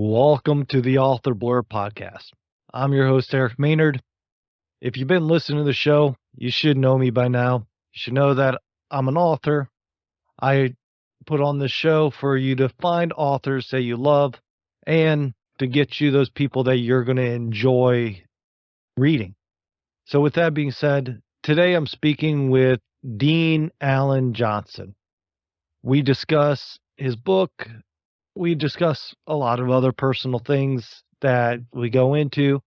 Welcome to the Author Blurb podcast. I'm your host, Eric Maynard. If you've been listening to the show, you should know me by now. You should know that I'm an author. I put on this show for you to find authors that you love and to get you those people that you're going to enjoy reading. So, with that being said, today I'm speaking with Dean Allan Johnson. We discuss his book. We discuss a lot of other personal things that we go into.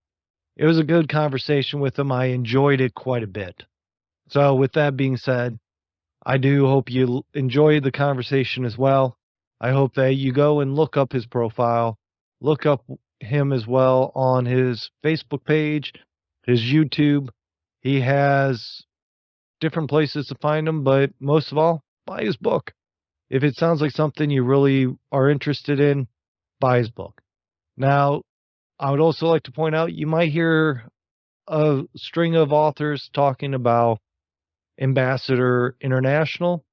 It was a good conversation with him. I enjoyed it quite a bit. So with that being said, I do hope you enjoy the conversation as well. I hope that you go and look up his profile, look up him as well on his Facebook page, his YouTube. He has different places to find him, but most of all, buy his book. If it sounds like something you really are interested in, buy his book. Now, I would also like to point out you might hear a string of authors talking about Ambassador International.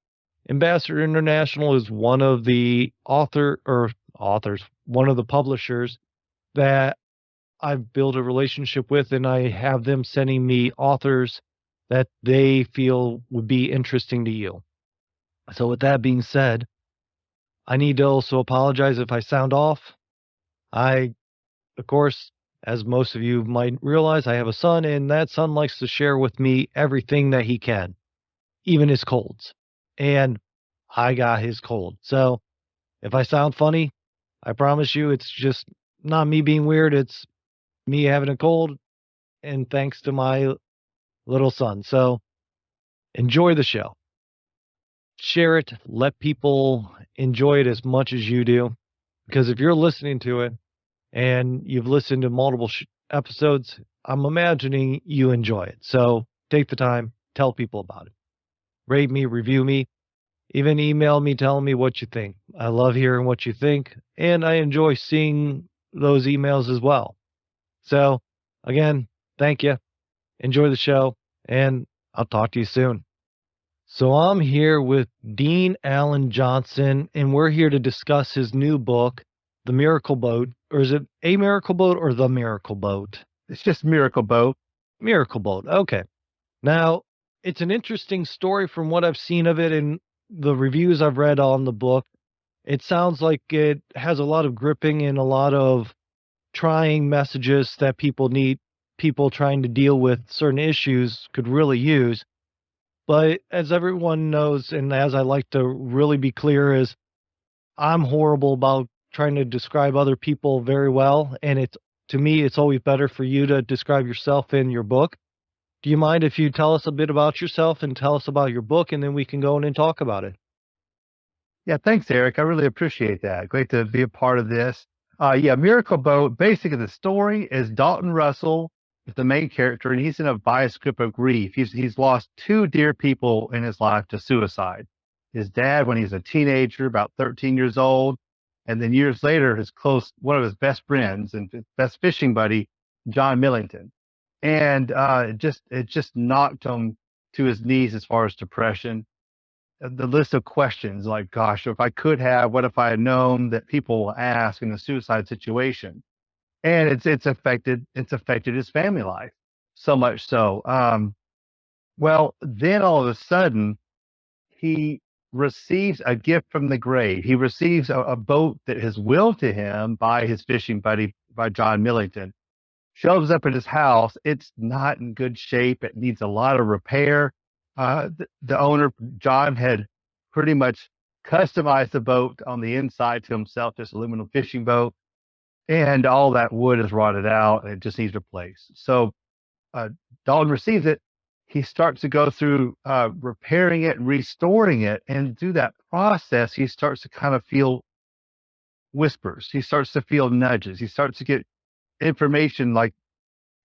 Ambassador International is one of the one of the publishers that I've built a relationship with, and I have them sending me authors that they feel would be interesting to you. So with that being said, I need to also apologize if I sound off. Of course, as most of you might realize, I have a son, and that son likes to share with me everything that he can, even his colds. And I got his cold. So if I sound funny, I promise you it's just not me being weird. It's me having a cold, and thanks to my little son. So enjoy the show. Share it. Let people enjoy it as much as you do. Because if you're listening to it and you've listened to multiple episodes, I'm imagining you enjoy it. So take the time, tell people about it. Rate me, review me, even email me, tell me what you think. I love hearing what you think, and I enjoy seeing those emails as well. So again, thank you. Enjoy the show, and I'll talk to you soon. So I'm here with Dean Allan Johnson, and we're here to discuss his new book, The Miracle Boat. Or is it A Miracle Boat or The Miracle Boat? It's just Miracle Boat. Miracle Boat. Okay. Now, it's an interesting story from what I've seen of it and the reviews I've read on the book. It sounds like it has a lot of gripping and a lot of trying messages that people trying to deal with certain issues could really use. But as everyone knows, and as I like to really be clear, is I'm horrible about trying to describe other people very well. And to me, it's always better for you to describe yourself in your book. Do you mind if you tell us a bit about yourself and tell us about your book, and then we can go in and talk about it? Yeah, thanks, Eric. I really appreciate that. Great to be a part of this. Miracle Boat. Basically, the story is Dalton Russell is the main character, and he's in a vice grip of grief. He's lost two dear people in his life to suicide. His dad when he's a teenager, about 13 years old, and then years later, one of his best friends and his best fishing buddy, John Millington. And it just knocked him to his knees as far as depression. The list of questions like, gosh, if I could have, what if I had known, that people will ask in a suicide situation. And it's affected his family life so much so. Well, then all of a sudden he receives a gift from the grave. He receives a boat that is willed to him by his fishing buddy, by John Millington. Shows up at his house. It's not in good shape. It needs a lot of repair. The owner, John, had pretty much customized the boat on the inside to himself, this aluminum fishing boat, and all that wood is rotted out and it just needs replaced. So Dalton receives it. He starts to go through repairing it and restoring it, and through that process, he starts to kind of feel whispers. He starts to feel nudges. He starts to get information like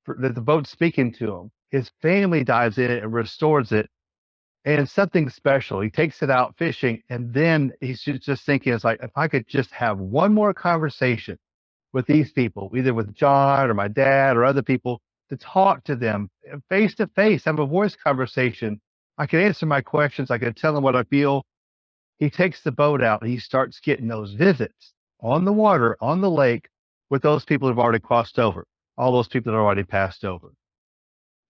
that the boat's speaking to him. His family dives in it and restores it, and something special. He takes it out fishing, and then he's just thinking, it's like, if I could just have one more conversation with these people, either with John or my dad or other people, to talk to them face to face, have a voice conversation. I can answer my questions. I can tell them what I feel. He takes the boat out and he starts getting those visits on the water, on the lake, with those people who've already crossed over, all those people that are already passed over.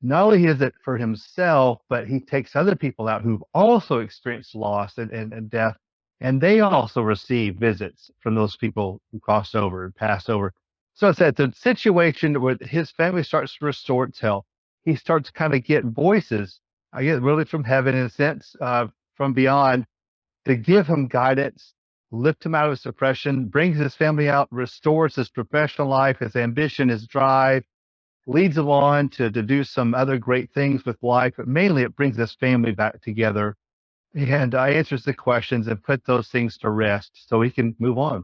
Not only is it for himself, but he takes other people out who've also experienced loss and death, and they also receive visits from those people who crossed over and passed over. So it's that the situation where his family starts to restore itself, he starts to kind of get voices, I guess, really from heaven in a sense, from beyond, to give him guidance, lift him out of his depression, brings his family out, restores his professional life, his ambition, his drive, leads him on to do some other great things with life, but mainly it brings this family back together and answers the questions and put those things to rest so he can move on.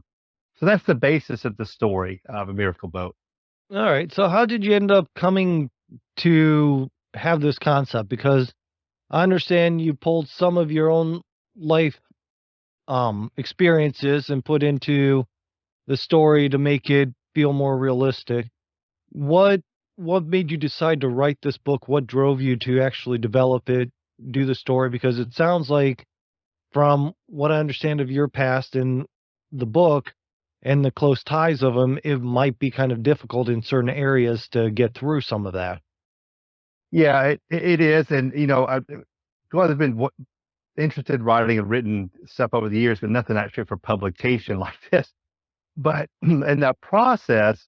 So that's the basis of the story of A Miracle Boat. All right. So how did you end up coming to have this concept? Because I understand you pulled some of your own life experiences and put into the story to make it feel more realistic. What what made you decide to write this book? What drove you to actually develop it, do the story? Because it sounds like, from what I understand of your past in the book and the close ties of them, it might be kind of difficult in certain areas to get through some of that. Yeah, it is. And, I've been interested in writing and written stuff over the years, but nothing actually for publication like this. But in that process,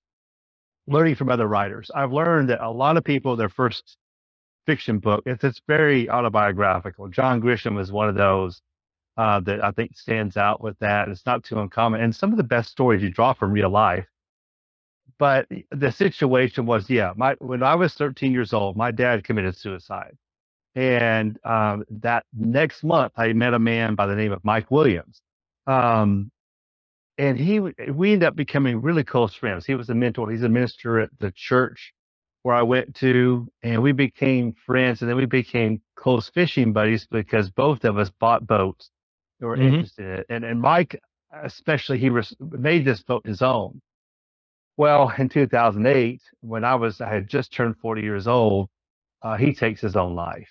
learning from other writers, I've learned that a lot of people, their first fiction book, it's very autobiographical. John Grisham is one of those that I think stands out with that. It's not too uncommon. And some of the best stories you draw from real life. But the situation was, yeah, when I was 13 years old, my dad committed suicide. And that next month, I met a man by the name of Mike Williams. Um, and we ended up becoming really close friends. He was a mentor. He's a minister at the church where I went to, and we became friends. And then we became close fishing buddies because both of us bought boats that were Mhm. interested in it. And Mike, especially, made this boat his own. Well, in 2008, when I had just turned 40 years old, he takes his own life,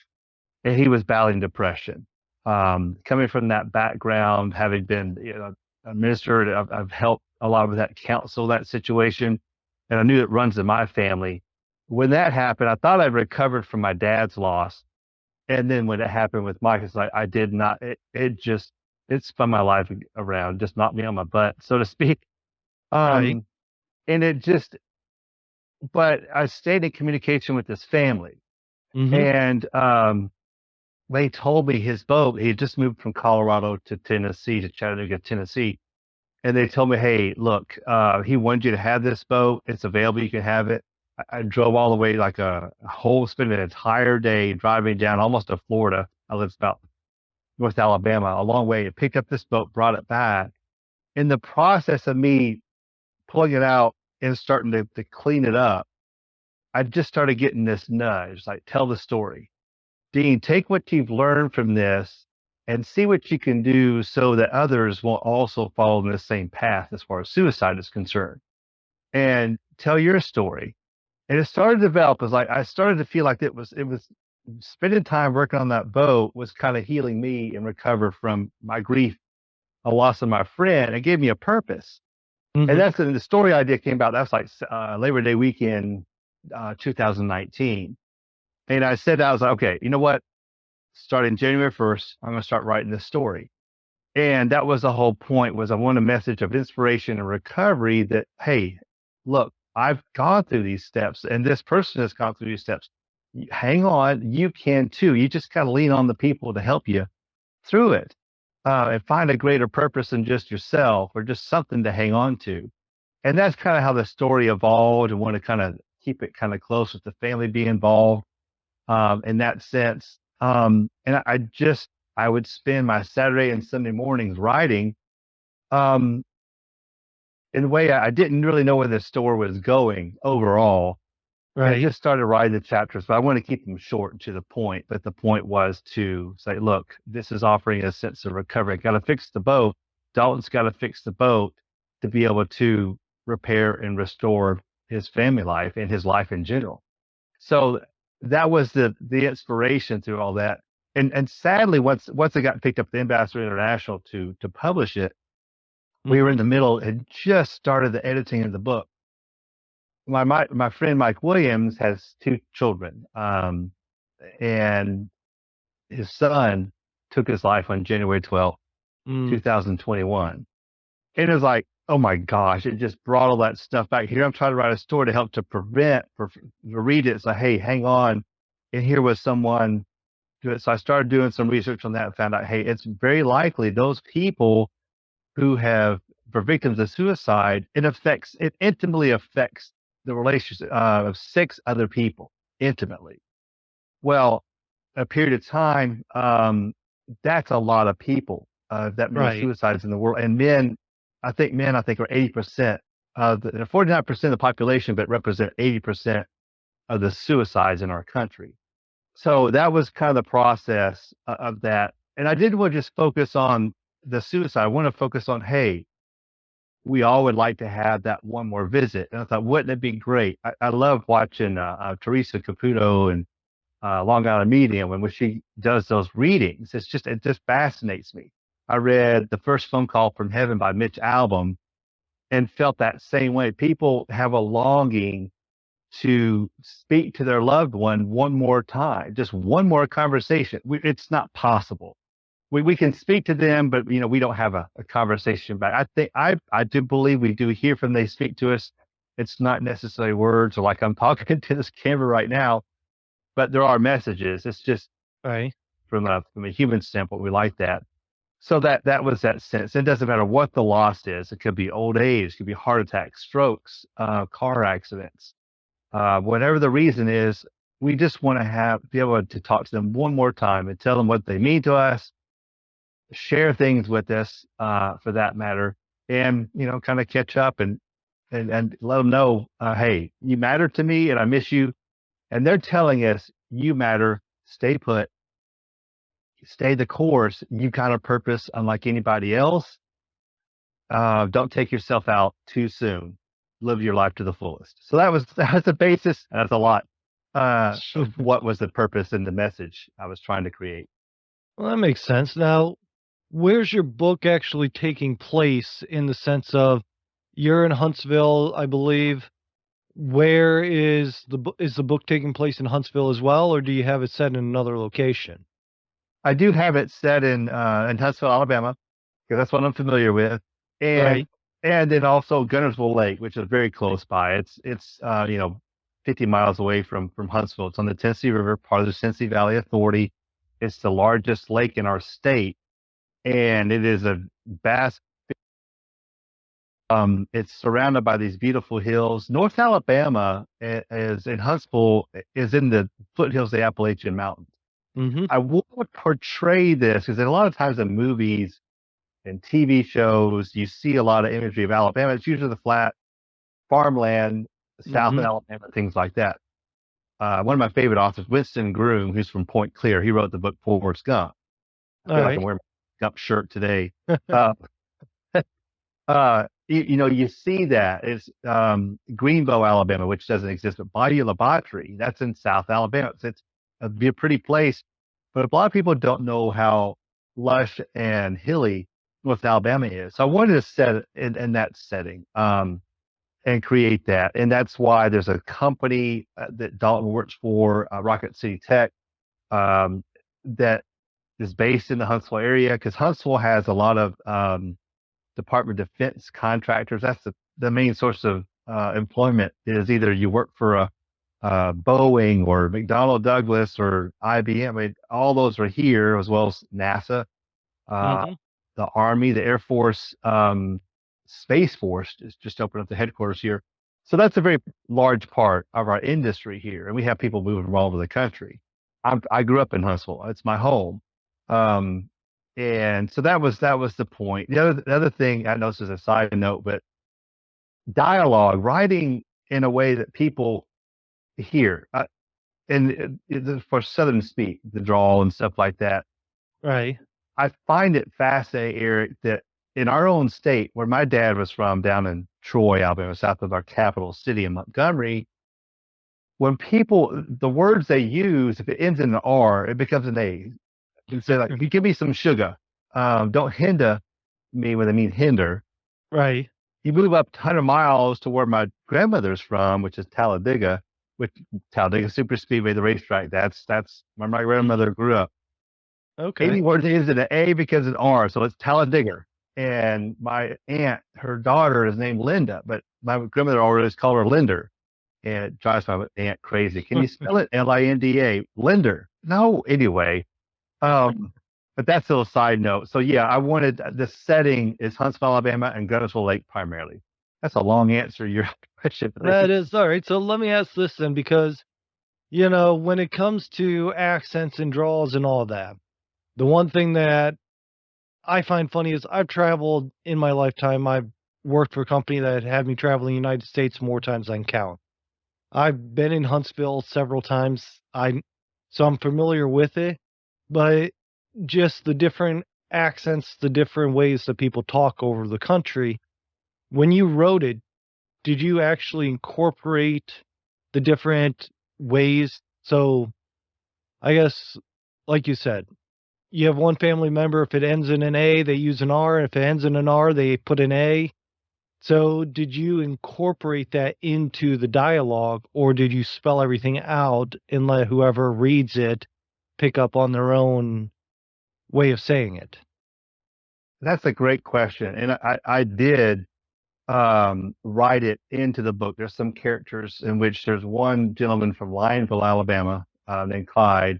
and he was battling depression. Coming from that background, having been a minister, I've helped a lot with that counsel, that situation, and I knew it runs in my family. When that happened, I thought I'd recovered from my dad's loss, and then when it happened with Mike, it's like I did not. It spun my life around, just knocked me on my butt, so to speak. Right. Um, and it just, but I stayed in communication with his family, Mhm. and they told me his boat, he had just moved from Colorado to Tennessee, to Chattanooga, Tennessee. And they told me, hey, look, he wanted you to have this boat. It's available. You can have it. I drove all the way, like spent an entire day driving down almost to Florida. I live about North Alabama, a long way. I picked up this boat, brought it back. In the process of me pulling it out and starting to clean it up, I just started getting this nudge, like, tell the story. Dean, take what you've learned from this and see what you can do so that others will also follow in the same path as far as suicide is concerned, and tell your story. And it started to develop. As like I started to feel like it was spending time working on that boat was kind of healing me and recover from my grief, a loss of my friend. It gave me a purpose. And Mhm. that's when the story idea came about. That's like Labor Day weekend, 2019. And I was like, okay, you know what? Starting January 1st, I'm going to start writing this story. And that was the whole point, was I want a message of inspiration and recovery that, hey, look, I've gone through these steps and this person has gone through these steps. Hang on, you can too. You just kind of lean on the people to help you through it, and find a greater purpose than just yourself or just something to hang on to. And that's kind of how the story evolved, and want to kind of keep it kind of close with the family being involved, in that sense. And I would spend my Saturday and Sunday mornings writing. Um, in a way, I didn't really know where the story was going overall, and Right. just started writing the chapters. But I want to keep them short and to the point. But the point was to say, look, this is offering a sense of recovery. Got to fix the boat. Dalton's got to fix the boat to be able to repair and restore his family life and his life in general. So that was the inspiration through all that. And sadly, once it got picked up at the Ambassador International to publish it, we were Mhm. in the middle, had just started the editing of the book. my friend Mike Williams has two children, and his son took his life on January 12th, Mm, 2021. And it was like, oh my gosh, it just brought all that stuff back. Here I'm trying to write a story to help to prevent to read it. It's like, hey, hang on. And here was someone do it. So I started doing some research on that and found out, hey, it's very likely those people who have for victims of suicide, it intimately affects the relationship of six other people intimately. Well, a period of time, that's a lot of people, that many right, suicides in the world. And men, I think are 80%, they're 49% of the population, but represent 80% of the suicides in our country. So that was kind of the process of that. And I didn't want to just focus on the suicide. I want to focus on, hey, we all would like to have that one more visit. And I thought, wouldn't it be great? I love watching Teresa Caputo and Long Island Medium when she does those readings. It just fascinates me. I read The First Phone Call from Heaven by Mitch Albom and felt that same way. People have a longing to speak to their loved one more time, just one more conversation. It's not possible. We can speak to them, but we don't have a conversation back. I do believe we do hear from they speak to us. It's not necessarily words or like I'm talking to this camera right now, but there are messages. It's just right. from a human standpoint, we like that. So that was that sense. It doesn't matter what the loss is. It could be old age, it could be heart attacks, strokes, car accidents, whatever the reason is. We just want to be able to talk to them one more time and tell them what they mean to us, share things with us, for that matter, and kind of catch up and let them know, hey, you matter to me, and I miss you. And they're telling us, you matter. Stay put. Stay the course. You got a purpose unlike anybody else. Don't take yourself out too soon. Live your life to the fullest. So that was the basis. That's a lot, of what was the purpose and the message I was trying to create. Well, that makes sense. Now, where's your book actually taking place in the sense of you're in Huntsville, I believe. Where is the book taking place in Huntsville as well, or do you have it set in another location? I do have it set in Huntsville, Alabama, because that's what I'm familiar with, and Right. and then also Gunnersville Lake, which is very close by. It's 50 miles away from Huntsville. It's on the Tennessee River, part of the Tennessee Valley Authority. It's the largest lake in our state, and it is a vast. It's surrounded by these beautiful hills. North Alabama is in Huntsville is in the foothills of the Appalachian Mountains. Mhm. I want to portray this because a lot of times in movies and TV shows, you see a lot of imagery of Alabama. It's usually the flat farmland, south of Mhm. Alabama, things like that. One of my favorite authors, Winston Groom, who's from Point Clear, he wrote the book Forrest Gump. I feel like I'm Alright. wearing my Gump shirt today. Uh, you see that it's Greenbow, Alabama, which doesn't exist, but Bayou La Batre, that's in South Alabama. It'd be a pretty place, but a lot of people don't know how lush and hilly North Alabama is. So I wanted to set it in that setting, and create that, and that's why there's a company that Dalton works for, Rocket City Tech, um, that is based in the Huntsville area because Huntsville has a lot of Department of Defense contractors. That's the main source of employment is either you work for a Boeing or McDonnell Douglas or IBM. I mean, all those are here as well as NASA, uh, Mhm. the Army, the Air Force, Space Force just opened up the headquarters here. So that's a very large part of our industry here, and we have people moving from all over the country. I grew up in Huntsville; it's my home, um, and so that was the point. The other thing I noticed as a side note, but dialogue, writing in a way that people hear, for Southern speak, the drawl and stuff like that. Right. I find it fascinating, Eric, that in our own state, where my dad was from, down in Troy, Alabama, south of our capital city in Montgomery, when people, the words they use, if it ends in an R, it becomes an A. And say, like, if you give me some sugar, don't hinder me when they mean hinder. Right. you move up 100 miles to where my grandmother's from, which is Talladega, which Talladega Super Speedway, the racetrack. That's where my Mhm. grandmother grew up. Okay. 80 words ends in an A because it's R, so it's Talladega. And my aunt, her daughter is named Linda, but my grandmother always called her Linder. And it drives my aunt crazy. Can you spell it? Linda. Linder. No, anyway. Um, but that's a little side note. So yeah, I wanted the setting is Huntsville, Alabama, and Gunnersville Lake primarily. That's a long answer to your question, but That is all right. So let me ask this then, because when it comes to accents and draws and all that, the one thing that I find funny is I've traveled in my lifetime. I've worked for a company that had me travel in the United States more times than I can count. I've been in Huntsville several times. So I'm familiar with it, but just the different accents, the different ways that people talk over the country. When you wrote it, did you actually incorporate the different ways? So I guess, like you said, you have one family member, if it ends in an A, they use an R. If it ends in an R, they put an A. So did you incorporate that into the dialogue, or did you spell everything out and let whoever reads it pick up on their own way of saying it? that's a great question. And I did write it into the book. There's some characters in which there's one gentleman from Lionville, Alabama, named Clyde,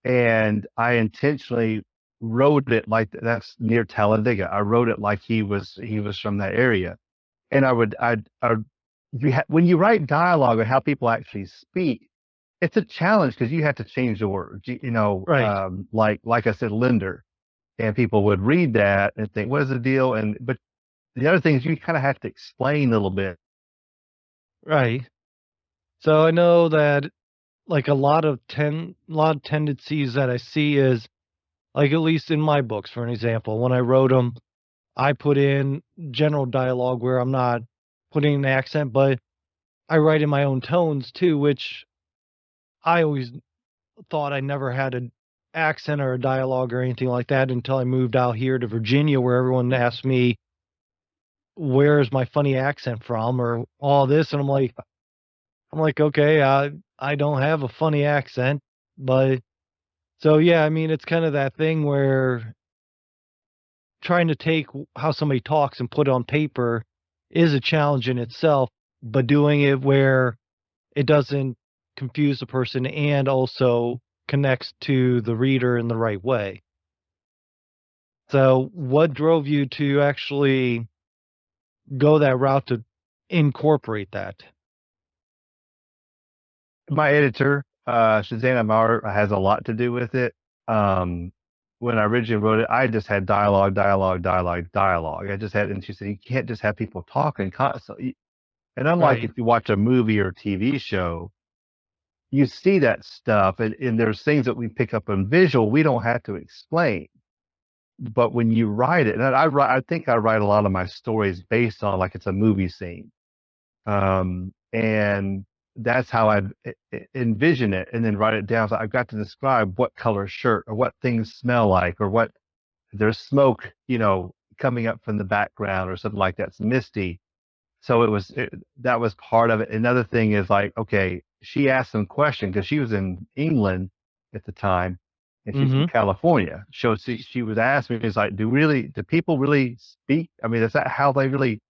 and I intentionally wrote it like that's near Talladega. I wrote it like he was from that area, and I when you write dialogue or how people actually speak, it's a challenge because you have to change the words. Right, Like I said, Linder, and people would read that and think, "What is the deal?" And but the other thing is you kind of have to explain a little bit. right. So I know that like a lot of tendencies that I see is like at least in my books, for an example, when I wrote them, I put in general dialogue where I'm not putting an accent, but I write in my own tones too, which I always thought I never had an accent or a dialogue or anything like that until I moved out here to Virginia, where everyone asked me, "Where is my funny accent from?" or all this, and I'm like, "Okay, I don't have a funny accent," but so yeah, I mean, it's kind of that thing where trying to take how somebody talks and put it on paper is a challenge in itself, but doing it where it doesn't confuse the person and also connects to the reader in the right way. So, what drove you to actually go that route to incorporate that? My editor, Shazana Maurer, has a lot to do with it. Um, when I originally wrote it, I just had dialogue, dialogue, dialogue, dialogue. I just had, and she said, you can't just have people talking constantly. And unlike Right. if you watch a movie or TV show, you see that stuff, and there's things that we pick up on visual we don't have to explain. But when you write it, and I think I write a lot of my stories based on like it's a movie scene. And that's how I envision it and then write it down. So I've got to describe what color shirt or what things smell like or what there's smoke, coming up from the background or something like that's misty. So that was part of it. Another thing is like, okay, she asked some question because she was in England at the time and she's from Mhm. California. So she was asking me, is like, do people really speak? I mean, is that how they really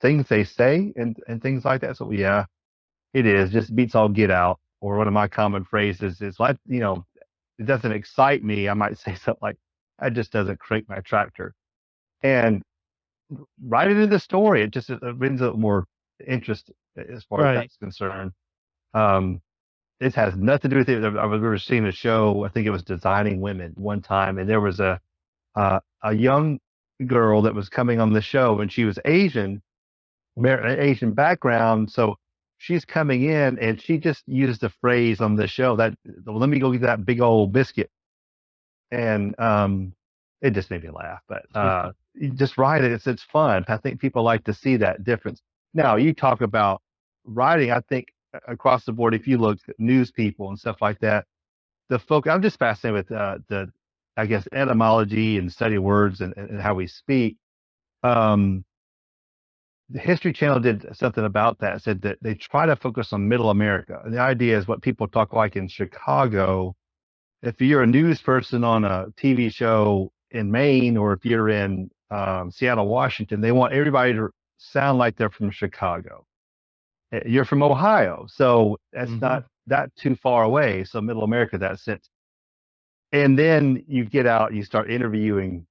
things they say and things like that? So yeah, it is just beats all get out. Or one of my common phrases is like, it doesn't excite me. I might say something like, that just doesn't crank my tractor. And write it in the story. It just brings up more interest as far as Right. that's concerned. Um, this has nothing to do with it. We were seeing a show. I think it was Designing Women one time, and there was a young girl that was coming on the show, and she was Asian, Asian background. So she's coming in, and she just used a phrase on the show that let me go get that big old biscuit, and it just made me laugh. But you just write it. It's fun. I think people like to see that difference. Now you talk about writing. I think across the board, if you look at news people and stuff like that, the folk. I'm just fascinated with I guess, etymology and study words and how we speak. Um, the History Channel did something about that. Said that they try to focus on Middle America. And the idea is what people talk like in Chicago. If you're a news person on a TV show in Maine, or if you're in Seattle, Washington, they want everybody to sound like they're from Chicago. You're from Ohio, so that's Hmm. not that too far away. So Middle America, that sense. And then you get out, you start interviewing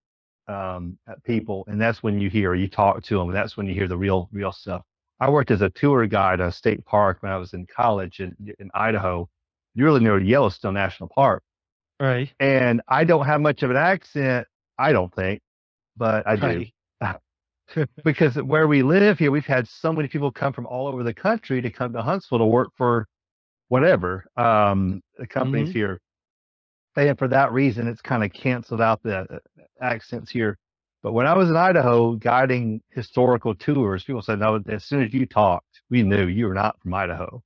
people, and that's when you talk to them. And that's when you hear the real stuff. I worked as a tour guide at a state park when I was in college in Idaho. You really near Yellowstone National Park, Right. and I don't have much of an accent. I don't think, but I do. Right. Because where we live here, we've had so many people come from all over the country to come to Huntsville to work for whatever the companies Hmm. here. And for that reason, it's kind of canceled out the accents here. But when I was in Idaho guiding historical tours, people said, no, as soon as you talked, we knew you were not from Idaho.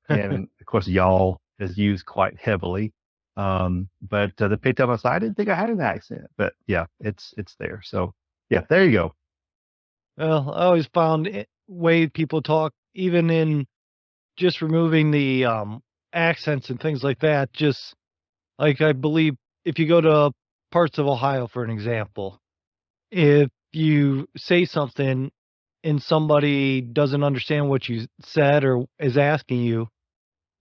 And of course, y'all is used quite heavily. But they picked up on, I didn't think I had an accent, but yeah, it's there. So yeah, there you go. Well, I always found way people talk, even in just removing the accents and things like that. Just like I believe, if you go to parts of Ohio, for an example, if you say something and somebody doesn't understand what you said or is asking you,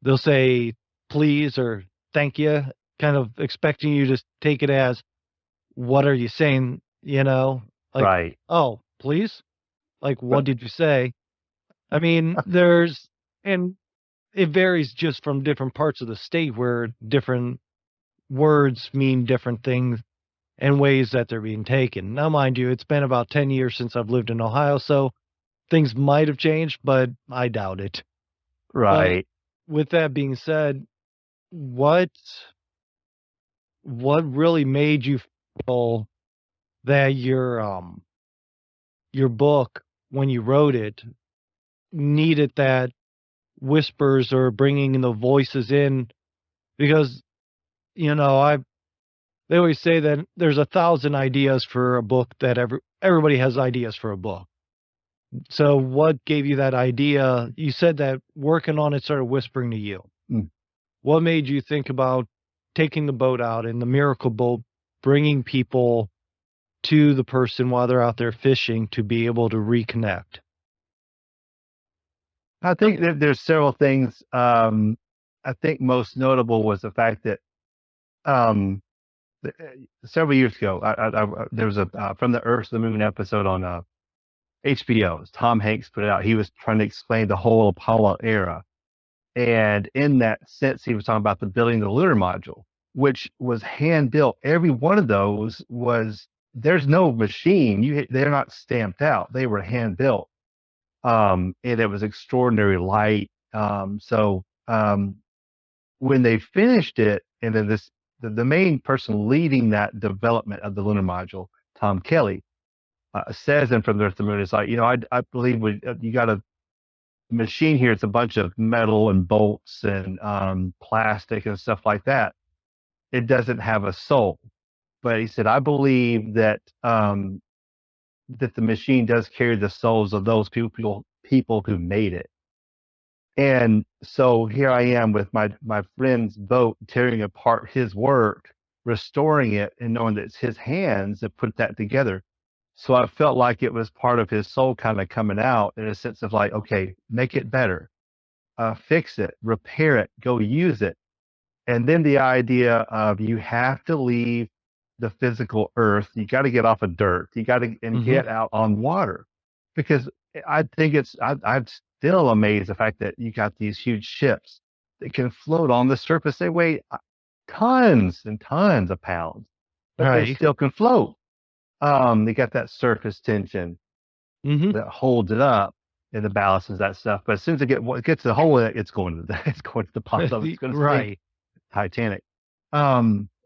they'll say please or thank you, kind of expecting you to take it as, what are you saying? Like, Right. oh, please? Like, But what did you say? I mean, and it varies just from different parts of the state where different words mean different things and ways that they're being taken. Now, mind you, it's been about 10 years since I've lived in Ohio, so things might have changed, but I doubt it. But right. with that being said, what what really made you feel that your book, when you wrote it, needed that whispers or bringing the voices in? Because I they always say that there's 1,000 ideas for a book, that everybody has ideas for a book. So what gave you that idea? You said that working on it started whispering to you. Mm. What made you think about taking the boat out and the miracle boat, bringing people to the person while they're out there fishing to be able to reconnect? I think that there's several things. I think most notable was the fact that um, several years ago, there was a From the Earth to the Moon episode on HBO. Tom Hanks put it out. He was trying to explain the whole Apollo era. And in that sense, he was talking about the building the lunar module, which was hand built. Every one of those there's no machine. They're not stamped out. They were hand built. And it was extraordinary light. When they finished it, and then the main person leading that development of the lunar module, Tom Kelly, says in From the Earth to the Moon, it's like, I believe you got a machine here. It's a bunch of metal and bolts and plastic and stuff like that. It doesn't have a soul. But he said, I believe that the machine does carry the souls of those people who made it. And so here I am with my friend's boat, tearing apart his work, restoring it, and knowing that it's his hands that put that together. So I felt like it was part of his soul kind of coming out, in a sense of like, okay, make it better, fix it, repair it, go use it. And then the idea of, you have to leave the physical earth. You got to get off of dirt. You got to and Hmm. get out on water, because I think I'm still amazed the fact that you got these huge ships that can float on the surface. They weigh tons and tons of pounds, but they Right. still can float. They got that surface tension Hmm. that holds it up, and the ballast and that stuff. But as soon as it gets a hole in it, it's going to it's going to the bottom. It's going to sink. Right. Titanic.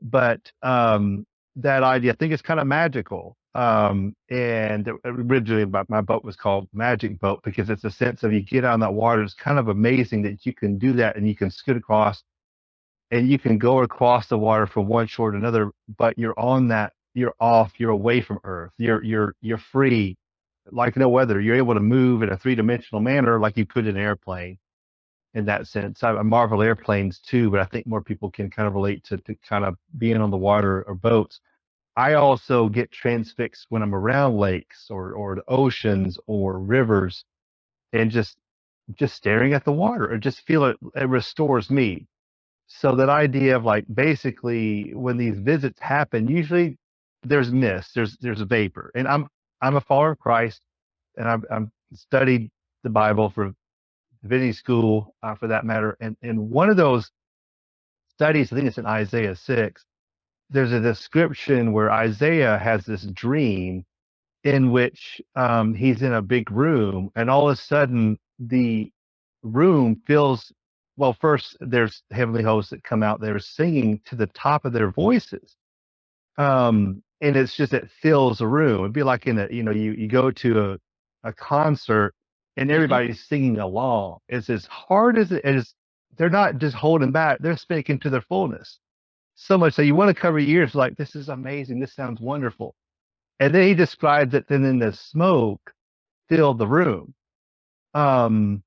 But that idea, I think, is kind of magical. And originally, my boat was called Magic Boat, because it's a sense of, you get out on that water. It's kind of amazing that you can do that, and you can scoot across, and you can go across the water from one shore to another. But you're on that. You're off. You're away from Earth. You're free. like no other. You're able to move in a three-dimensional manner like you could in an airplane in that sense. I marvel airplanes too, but I think more people can kind of relate to kind of being on the water or boats. I also get transfixed when I'm around lakes or the oceans or rivers and just staring at the water or just feel it restores me. So that idea of like basically when these visits happen, usually there's mist, there's a vapor. And I'm a follower of Christ and I'm studied the Bible for divinity school for that matter. And one of those studies, I think it's in Isaiah 6, there's a description where Isaiah has this dream in which he's in a big room, and all of a sudden the room fills. Well, first there's heavenly hosts that come out. They're singing to the top of their voices, and it's just it fills a room. It'd be like in a you go to a concert and Hmm. everybody's singing along. It's as hard as it is. They're not just holding back; they're speaking to their fullness. So much so you want to cover your ears, like this is amazing. This sounds wonderful. And then he describes that then the smoke filled the room, um,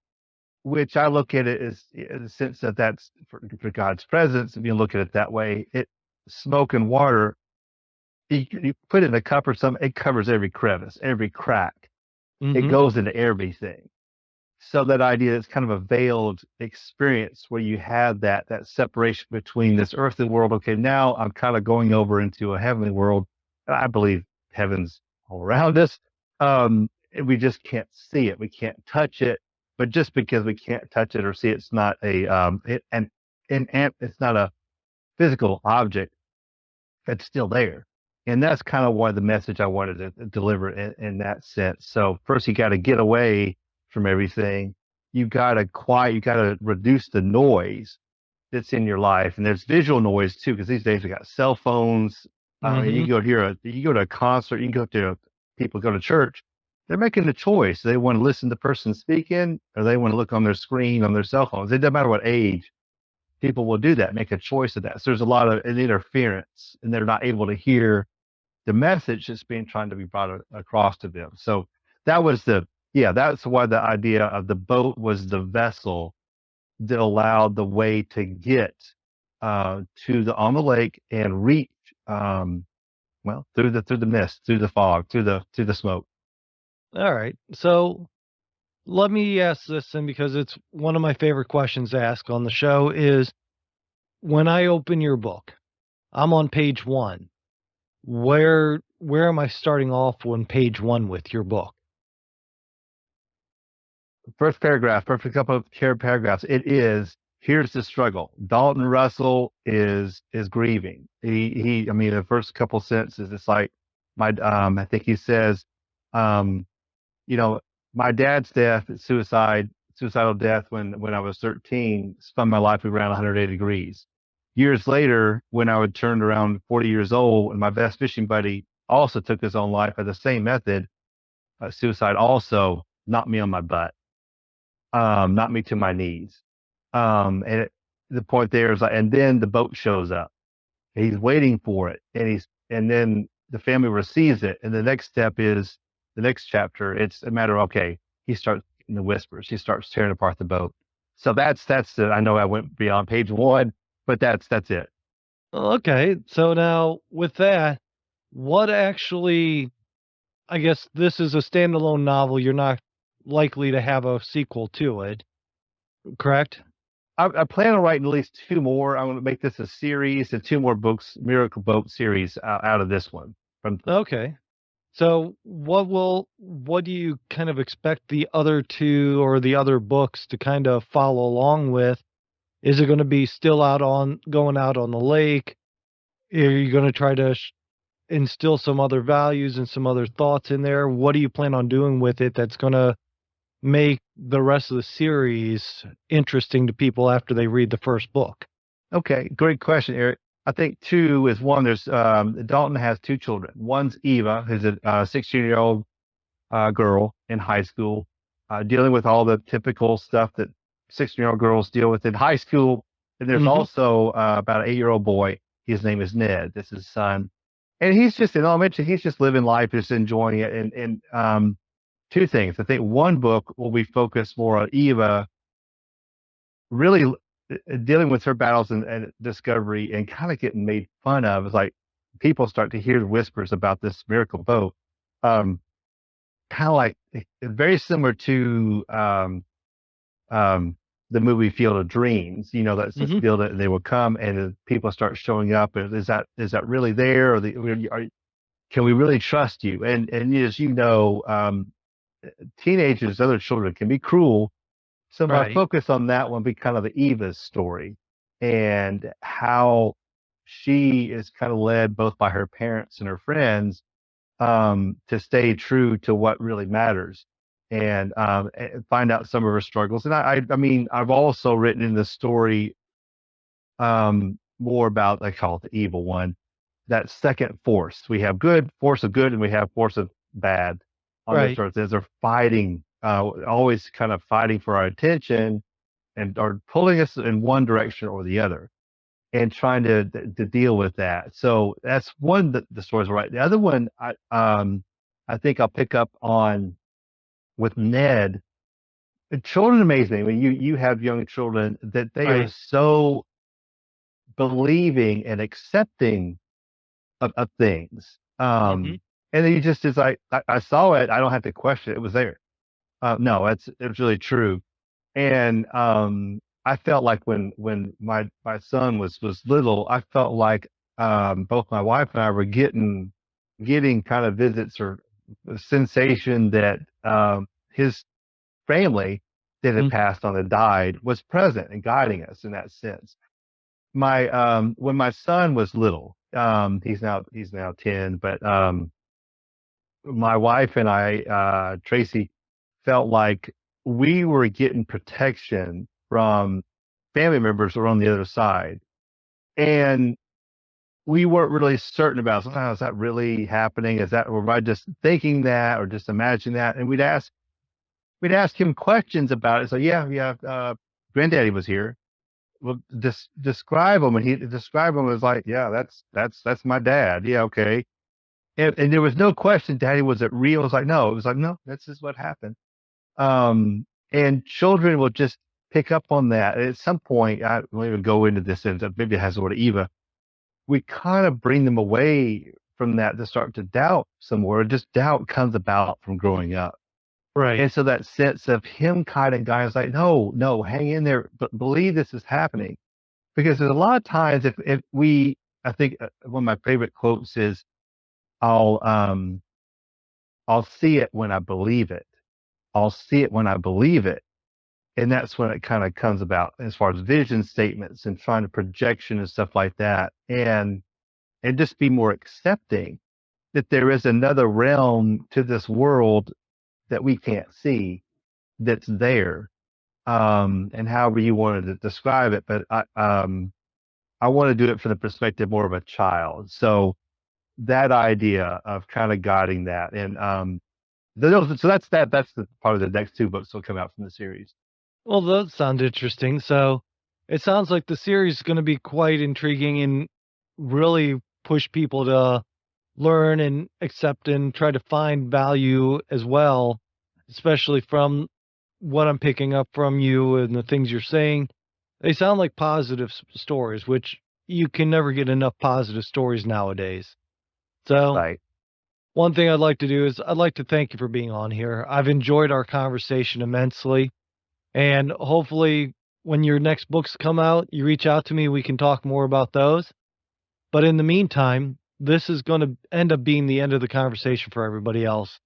which I look at it as in the sense that that's for God's presence. If you look at it that way, it smoke and water, you put it in a cup or something, it covers every crevice, every crack. It Hmm. goes into everything. So that idea is kind of a veiled experience where you have that separation between this earthly world. Okay, now I'm kind of going over into a heavenly world. I believe heaven's all around us. And we just can't see it. We can't touch it. But just because we can't touch it or see it, it's not a it's not a physical object. It's still there. And that's kind of why the message I wanted to deliver in that sense. So first you got to get away from everything. You got to quiet, you got to reduce the noise that's in your life. And there's visual noise too, because these days we got cell phones. And Hmm. you go to a concert, you can go to people go to church. They're making a choice. They want to listen to the person speaking or they want to look on their screen on their cell phones. It doesn't matter what age people will do that, make a choice of that. So there's a lot of an interference and they're not able to hear the message that's being trying to be brought across to them. So that was that's why the idea of the boat was the vessel that allowed the way to get to the on the lake and reach through the mist, through the fog, through the smoke. All right. So let me ask this, and because it's one of my favorite questions to ask on the show is when I open your book, I'm on page one. Where am I starting off on page one with your book? First paragraph, perfect couple of paragraphs. It is here's the struggle. Dalton Russell is grieving. I mean the first couple sentences it's like my I think he says um you know my dad's death, suicidal death when I was 13 spun my life around 180 degrees. Years later, when I would turn around 40 years old and my best fishing buddy also took his own life by the same method, suicide also knocked me on my butt, knocked me to my knees. The point there is like, and then the boat shows up. He's waiting for it, and then the family receives it. And the next step is the next chapter. It's a matter of okay. He starts in the whispers. He starts tearing apart the boat. So that's the. I know I went beyond page one, but that's it. Okay. So now with that, what actually, I guess this is a standalone novel. You're not likely to have a sequel to it, correct? I plan on writing at least two more. I'm going to make this a series and two more books, Miracle Boat series out of this one. From Okay. So what do you kind of expect the other two or the other books to kind of follow along with? Is it going to be still going out on the lake? Are you going to try to instill some other values and some other thoughts in there? What do you plan on doing with it that's going to make the rest of the series interesting to people after they read the first book? Okay, great question, Eric. I think two is one. There's Dalton has two children. One's Eva, who's a 16-year-old girl in high school, dealing with all the typical stuff that 16-year-old girls deal with in high school. And there's Mhm. also about an 8-year-old boy. His name is Ned. This is his son, and he's just in elementary. He's just living life, just enjoying it, and two things. I think one book will be focused more on Eva really dealing with her battles and discovery and kind of getting made fun of. It's like people start to hear whispers about this miracle boat. Um, Kind of like very similar to um, the movie Field of Dreams. You know, that's just Hmm. build it and they will come, and people start showing up. And is that really there, or can we really trust you? And as you know, teenagers, other children can be cruel. So my Right. focus on that one be kind of the Eva's story and how she is kind of led both by her parents and her friends to stay true to what really matters and find out some of her struggles. And I mean, I've also written in the story more about, I call it the evil one, that second force. We have good force of good and we have force of bad on this Right. earth. As they're fighting, always kind of fighting for our attention and are pulling us in one direction or the other and trying to deal with that. So that's one that the stories are right. The other one I think I'll pick up on with Ned. The children amaze me when you have young children that they are Right. so believing and accepting of things. Hmm. And then you just is like I saw it, I don't have to question it. It was there. No, it was really true. And I felt like when my son was little, I felt like both my wife and I were getting kind of visits or a sensation that his family that had passed on and died was present and guiding us in that sense. My When my son was little, he's now 10, but my wife and I, Tracy, felt like we were getting protection from family members who were on the other side. And we weren't really certain about, oh, is that really happening? Or am I just thinking that or just imagining that? And we'd ask him questions about it. So yeah, granddaddy was here. Well, just describe him. And he described him as like, yeah, that's my dad. Yeah, okay. And there was no question, Daddy, was it real? It was like, no, it was like, no, this is what happened. And children will just pick up on that. At some point, I won't even go into this, and maybe it has the word Eva. We kind of bring them away from that to start to doubt some more. Just doubt comes about from growing up. Right. And so that sense of him kind of guys like, no, no, hang in there, but believe this is happening. Because there's a lot of times if we, I think one of my favorite quotes is, I'll, um, I'll see it when I believe it. I'll see it when I believe it. And that's when it kind of comes about as far as vision statements and trying to projection and stuff like that. And just be more accepting that there is another realm to this world that we can't see that's there. And however you wanted to describe it, but I want to do it from the perspective more of a child. So that idea of kind of guiding that. And so that's the part of the next two books will come out from the series. Well, those sound interesting. So it sounds like the series is going to be quite intriguing and really push people to learn and accept and try to find value as well, especially from what I'm picking up from you and the things you're saying. They sound like positive stories, which you can never get enough positive stories nowadays. So, Right. one thing I'd like to do is I'd like to thank you for being on here. I've enjoyed our conversation immensely. And hopefully, when your next books come out, you reach out to me. We can talk more about those. But in the meantime, this is going to end up being the end of the conversation for everybody else.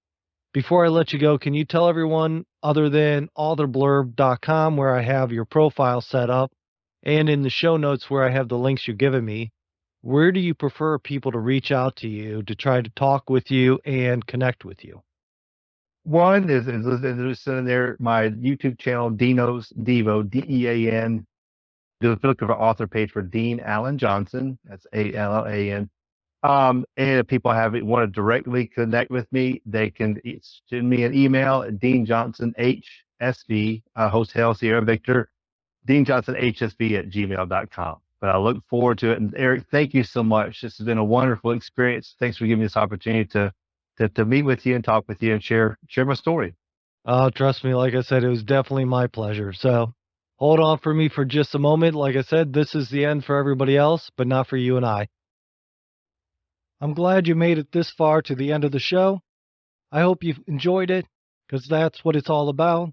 Before I let you go, can you tell everyone, other than authorblurb.com, where I have your profile set up, and in the show notes where I have the links you've given me, where do you prefer people to reach out to you to try to talk with you and connect with you? One is in there, my YouTube channel, Dino's Devo, Dean. Do look for author page for Dean Allan Johnson. That's Allan. And if people want to directly connect with me, they can send me an email at Dean Johnson HSV, Hotel Sierra Victor, Dean Johnson HSV at gmail.com. But I look forward to it. And Eric, thank you so much. This has been a wonderful experience. Thanks for giving me this opportunity to to meet with you and talk with you and share my story. Trust me, like I said, it was definitely my pleasure. So hold on for me for just a moment. Like I said, this is the end for everybody else, but not for you and I. I'm glad you made it this far to the end of the show. I hope you've enjoyed it, because that's what it's all about.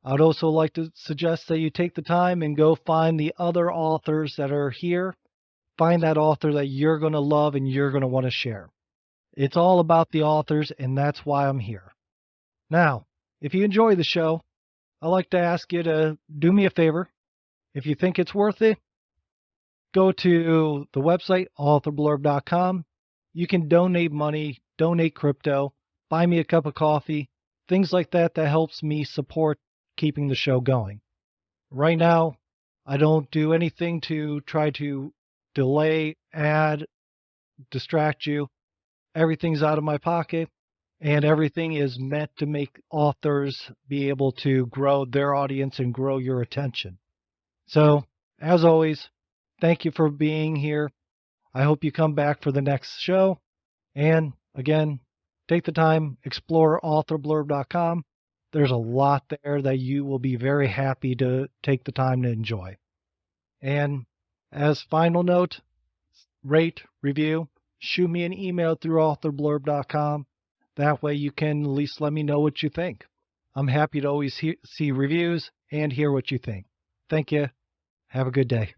I'd also like to suggest that you take the time and go find the other authors that are here. Find that author that you're going to love and you're going to want to share. It's all about the authors, and that's why I'm here. Now, if you enjoy the show, I'd like to ask you to do me a favor. If you think it's worth it, go to the website, authorblurb.com. You can donate money, donate crypto, buy me a cup of coffee, things like that that helps me support keeping the show going. Right now, I don't do anything to try to delay, add, distract you. Everything's out of my pocket, and everything is meant to make authors be able to grow their audience and grow your attention. So, as always, thank you for being here. I hope you come back for the next show. And again, take the time, explore authorblurb.com. There's a lot there that you will be very happy to take the time to enjoy. And as final note, rate, review, shoot me an email through authorblurb.com. That way you can at least let me know what you think. I'm happy to always see reviews and hear what you think. Thank you. Have a good day.